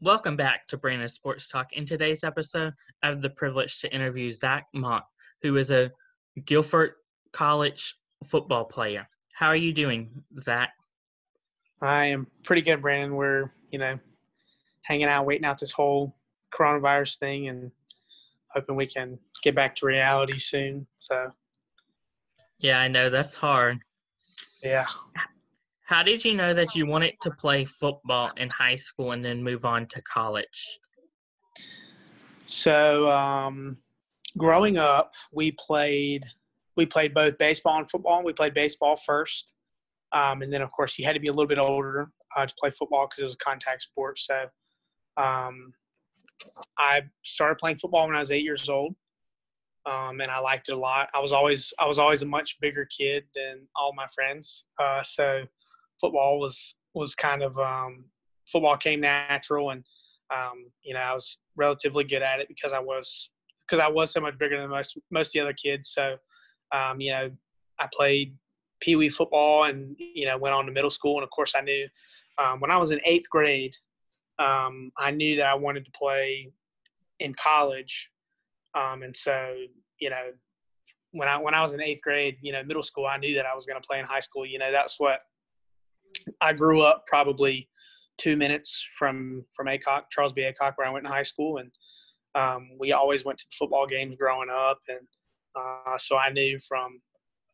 Welcome back to Brandon Sports Talk. In today's episode, I have the privilege to interview Zack Mott, who is a Guilford College football player. How are you doing, Zack? I am pretty good, Brandon. We're, hanging out, waiting out this whole coronavirus thing and hoping we can get back to reality soon. So, Yeah, I know that's hard. yeah. How did you know that you wanted to play football in high school and then move on to college? So, growing up, we played both baseball and football. We played baseball first. And then, of course, you had to be a little bit older to play football because it was a contact sport. So I started playing football when I was 8 years old, and I liked it a lot. I was always a much bigger kid than all my friends. So football was kind of football came natural, and I was relatively good at it because I was so much bigger than most of the other kids. So I played Pee Wee football and went on to middle school, and of course I knew when I was in eighth grade, I knew that I wanted to play in college, and so when I was in eighth grade, middle school, I knew that I was going to play in high school. That's what I grew up probably 2 minutes from Aycock, Charles B. Aycock, where I went to high school, and we always went to the football games growing up, and so I knew from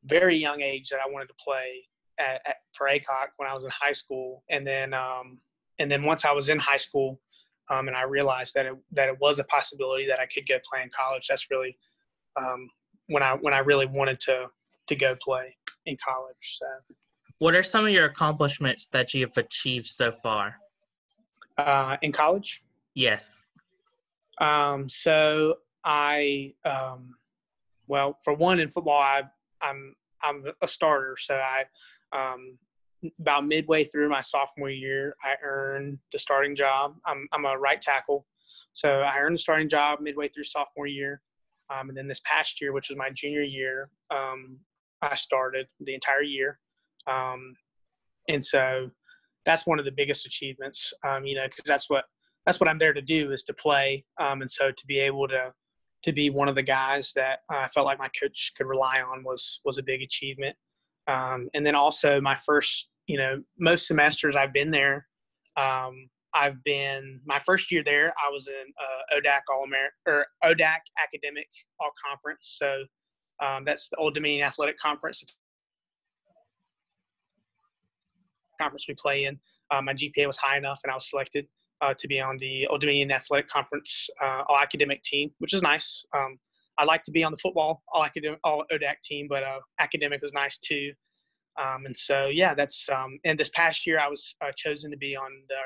very young age that I wanted to play for Aycock when I was in high school, and then once I was in high school, and I realized that it was a possibility that I could go play in college. That's really when I really wanted to go play in college. So, What are some of your accomplishments that you have achieved so far? In college? Yes. So I well, for one, in football, I'm a starter. So I about midway through my sophomore year, I earned the starting job. I'm a right tackle, so I earned the starting job midway through sophomore year, and then this past year, which was my junior year, I started the entire year, and so that's one of the biggest achievements, because that's what I'm there to do, is to play, and so to be able to be one of the guys that I felt like my coach could rely on was a big achievement. And then also my first, most semesters I've been there, my first year there, I was in ODAC Academic All Conference. So that's the Old Dominion Athletic Conference we play in. My GPA was high enough, and I was selected to be on the Old Dominion Athletic Conference All Academic team, which is nice. I like to be on the football All ODAC team, but academic was nice too. And so, yeah, that's and this past year I was chosen to be on the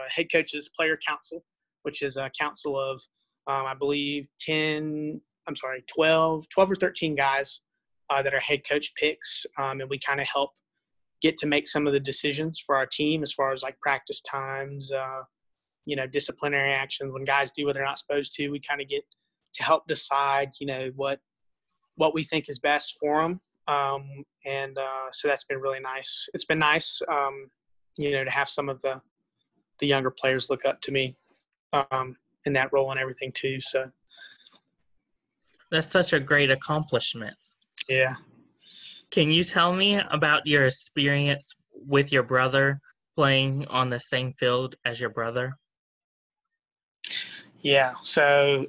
head coach's player council, which is a council of, I believe, 12 or 13 guys that are head coach picks. And we kind of help get to make some of the decisions for our team as far as like practice times, disciplinary actions. When guys do what they're not supposed to, we kind of get to help decide, what we think is best for them. So that's been really nice. It's been nice, to have some of the younger players look up to me in that role and everything too. So That's such a great accomplishment. Yeah. Can you tell me about your experience with your brother playing on the same field as your brother? Yeah. So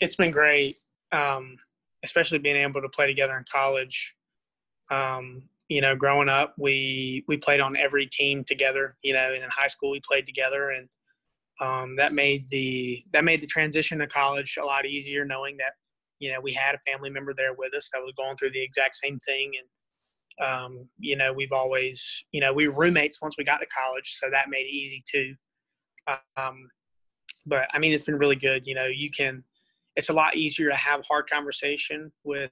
it's been great, especially being able to play together in college. Growing up, we played on every team together, and in high school we played together, and that made the transition to college a lot easier, knowing that, we had a family member there with us that was going through the exact same thing. And, we've always, we were roommates once we got to college, so that made it easy too. But I mean, it's been really good. It's a lot easier to have hard conversation with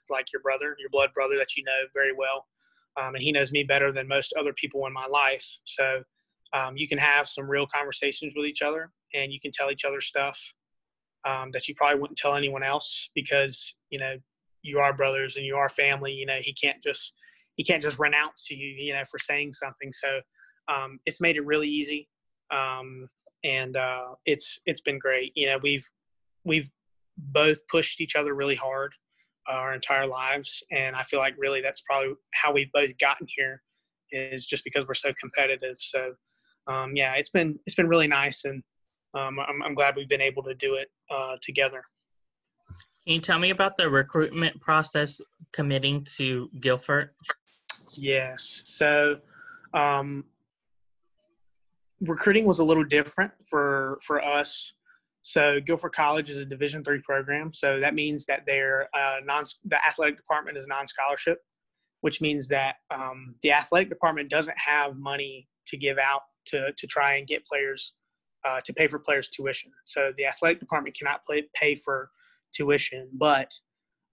like your brother, your blood brother that you know very well. And he knows me better than most other people in my life. So you can have some real conversations with each other, and you can tell each other stuff that you probably wouldn't tell anyone else, because, you are brothers and you are family. He can't just renounce you, for saying something. So it's made it really easy. And it's been great. We've both pushed each other really hard our entire lives, and I feel like really that's probably how we've both gotten here, is just because we're so competitive. So yeah, it's been really nice, and I'm glad we've been able to do it together. Can you tell me about the recruitment process committing to Guilford? Yes. So recruiting was a little different for us. So Guilford College is a Division III program. So that means that the athletic department is non-scholarship, which means that the athletic department doesn't have money to give out to try and get players to pay for players' tuition. So the athletic department cannot pay for tuition, but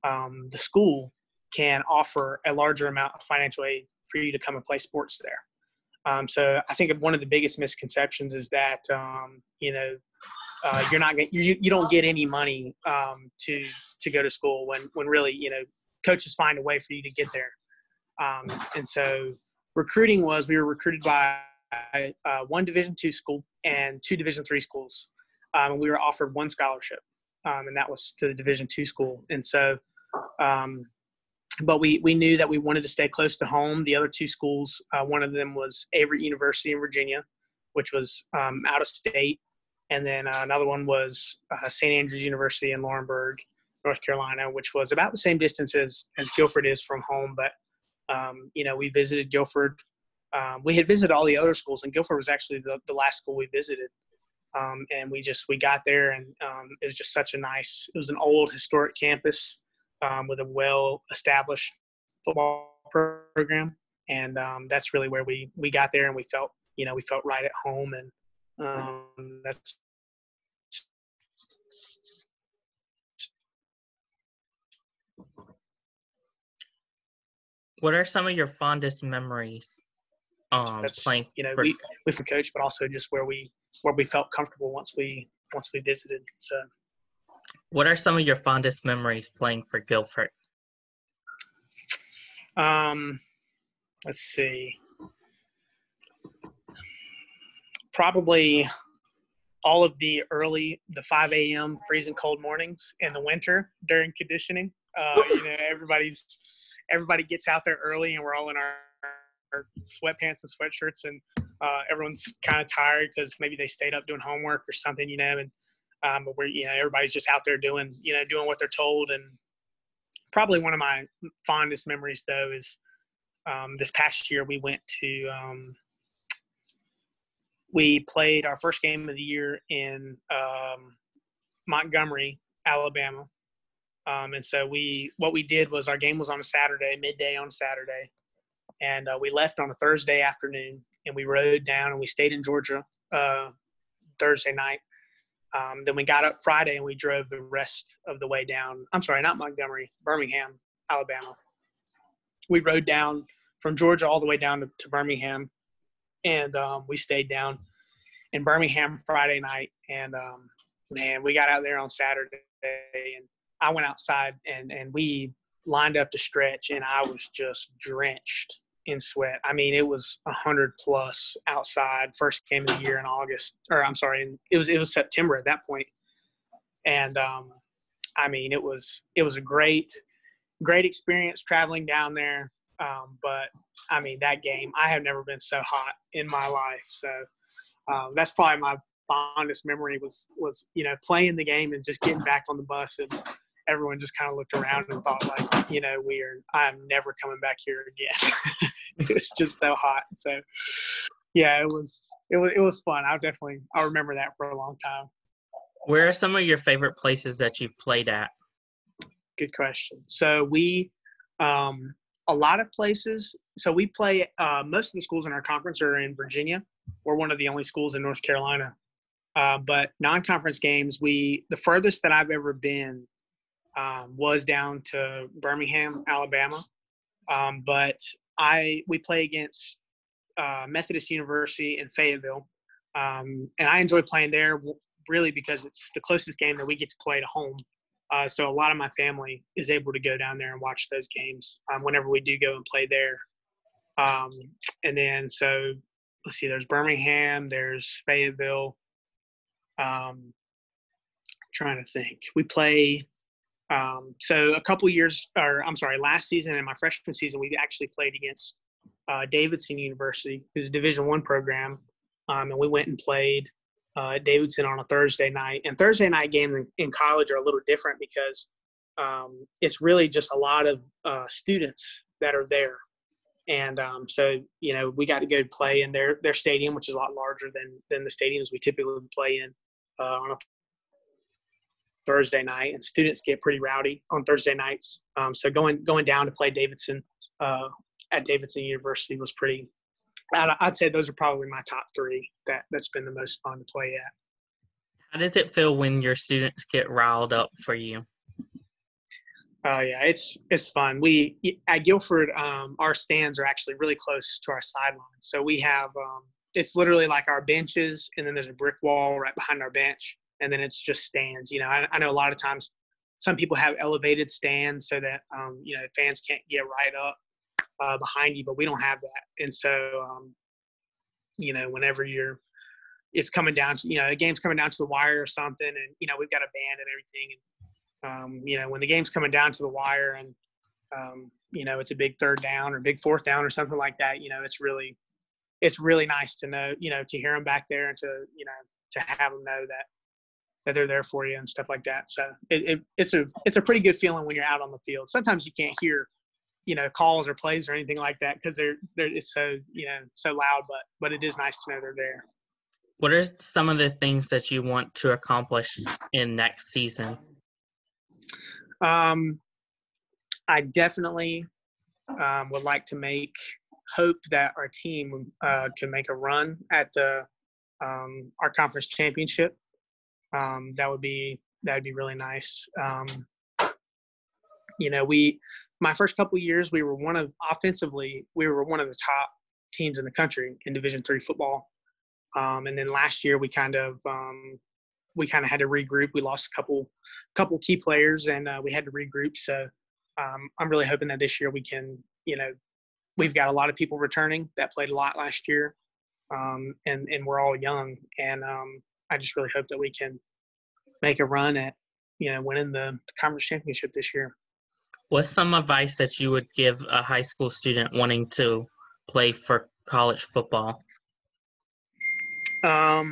the school can offer a larger amount of financial aid for you to come and play sports there. So I think one of the biggest misconceptions is that you're not you don't get any money to go to school when really coaches find a way for you to get there. And so recruiting we were recruited by one Division II school and two Division III schools. We were offered one scholarship, and that was to the Division II school. And so, but we knew that we wanted to stay close to home. The other two schools, one of them was Avery University in Virginia, which was out of state. And then another one was St. Andrews University in Laurinburg, North Carolina, which was about the same distance as Guilford is from home. But, we visited Guilford. We had visited all the other schools, and Guilford was actually the last school we visited. And we got there, and it was just it was an old historic campus with a well-established football program. And that's really where we got there, and we felt right at home. And that's What are some of your fondest memories playing for? we for coach, but also just where we felt comfortable once we visited. So What are some of your fondest memories playing for Guilford? let's see. Probably all of the 5 a.m. freezing cold mornings in the winter during conditioning. Everybody gets out there early, and we're all in our sweatpants and sweatshirts, and everyone's kind of tired because maybe they stayed up doing homework or something, and but we're everybody's just out there doing what they're told. And probably one of my fondest memories though is this past year we played our first game of the year in Montgomery, Alabama. And so what we did was our game was on a Saturday, midday on Saturday. And we left on a Thursday afternoon, and we rode down, and we stayed in Georgia Thursday night. Then we got up Friday, and we drove the rest of the way down. I'm sorry, not Montgomery, Birmingham, Alabama. We rode down from Georgia all the way down to Birmingham, and we stayed down in Birmingham Friday night. And, man, we got out there on Saturday, and I went outside, and we lined up to stretch, and I was just drenched in sweat. I mean, it was 100 plus outside. First game of the year in August, or I'm sorry, it was September at that point. And I mean, it was a great experience traveling down there. But I mean, that game, I have never been so hot in my life. So that's probably my fondest memory was playing the game and just getting back on the bus, and everyone just kind of looked around and thought like, I'm never coming back here again. It was just so hot. So yeah, it was fun. I'll remember that for a long time. Where are some of your favorite places that you've played at? Good question. So we, a lot of places. So we play, most of the schools in our conference are in Virginia. We're one of the only schools in North Carolina. But non-conference games, the furthest that I've ever been was down to Birmingham, Alabama. But we play against Methodist University in Fayetteville. And I enjoy playing there really because it's the closest game that we get to play to home. So a lot of my family is able to go down there and watch those games whenever we do go and play there. And then so let's see, there's Birmingham, there's Fayetteville. Trying to think. We play. So a couple years, or I'm sorry, last season and my freshman season, we actually played against Davidson University, who's a Division I program, and we went and played at Davidson on a Thursday night. And Thursday night games in college are a little different because it's really just a lot of students that are there. And so, we got to go play in their stadium, which is a lot larger than the stadiums we typically play in on a Thursday night. And students get pretty rowdy on Thursday nights. So going down to play Davidson at Davidson University was pretty – I'd say those are probably my top three that's been the most fun to play at. How does it feel when your students get riled up for you? Yeah, it's fun. We at Guilford, our stands are actually really close to our sidelines. So we have it's literally like our benches, and then there's a brick wall right behind our bench, and then it's just stands. I know a lot of times some people have elevated stands so that fans can't get right up behind you, but we don't have that. And so whenever it's coming down to a game's coming down to the wire or something, and we've got a band and everything. When the game's coming down to the wire and, it's a big third down or big fourth down or something like that, it's really nice to know, to hear them back there and to have them know that they're there for you and stuff like that. So it's a pretty good feeling when you're out on the field. Sometimes you can't hear, calls or plays or anything like that because it's so, so loud, but it is nice to know they're there. What are some of the things that you want to accomplish in next season? I definitely would like to hope that our team can make a run at our conference championship. That'd be really nice. My first couple of years, we were one of the top teams in the country in Division III football. And then last year we kind of had to regroup. We lost a couple key players, and we had to regroup. So I'm really hoping that this year we can, we've got a lot of people returning that played a lot last year, and we're all young. And I just really hope that we can make a run at, winning the conference championship this year. What's some advice that you would give a high school student wanting to play for college football? I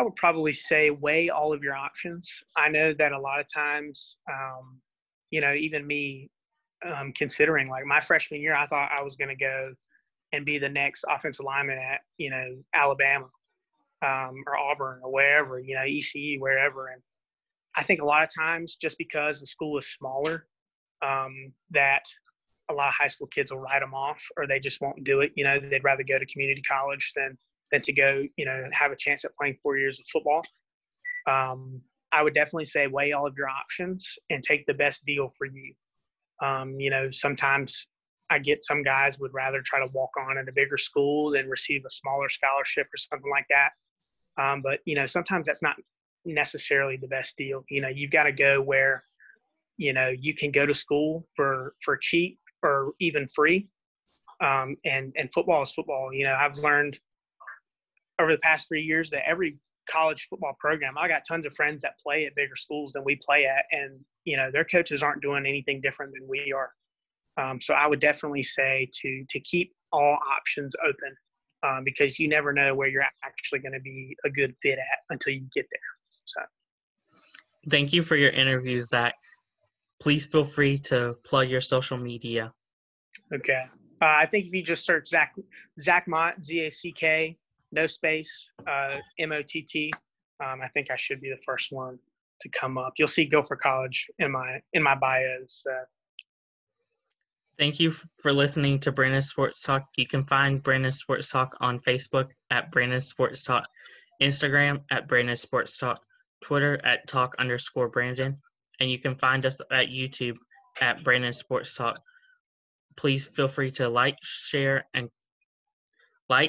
would probably say weigh all of your options. I know that a lot of times, even me considering, like my freshman year, I thought I was going to go and be the next offensive lineman at, Alabama or Auburn or wherever, ECU, wherever. And I think a lot of times just because the school is smaller, that a lot of high school kids will write them off or they just won't do it. They'd rather go to community college than to go, have a chance at playing 4 years of football. I would definitely say weigh all of your options and take the best deal for you. Sometimes I get some guys would rather try to walk on at a bigger school than receive a smaller scholarship or something like that. But sometimes that's not necessarily the best deal. You've got to go where, you can go to school for cheap or even free. And football is football. I've learned over the past 3 years that every college football program, I got tons of friends that play at bigger schools than we play at, and their coaches aren't doing anything different than we are. So I would definitely say to keep all options open, because you never know where you're actually going to be a good fit at until you get there. So thank you for your interview, Zach. Please feel free to plug your social media. Okay. I think if you just search Zack Mott, ZACK, no space, MOTT, I think I should be the first one to come up. You'll see Guilford College in my bios. Thank you for listening to Brandon Sports Talk. You can find Brandon Sports Talk on Facebook at Brandon Sports Talk, Instagram at Brandon Sports Talk, Twitter at @talk_Brandon, and you can find us at YouTube at Brandon Sports Talk. Please feel free to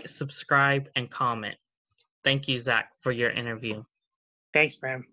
subscribe, and comment. Thank you, Zach, for your interview. Thanks, man.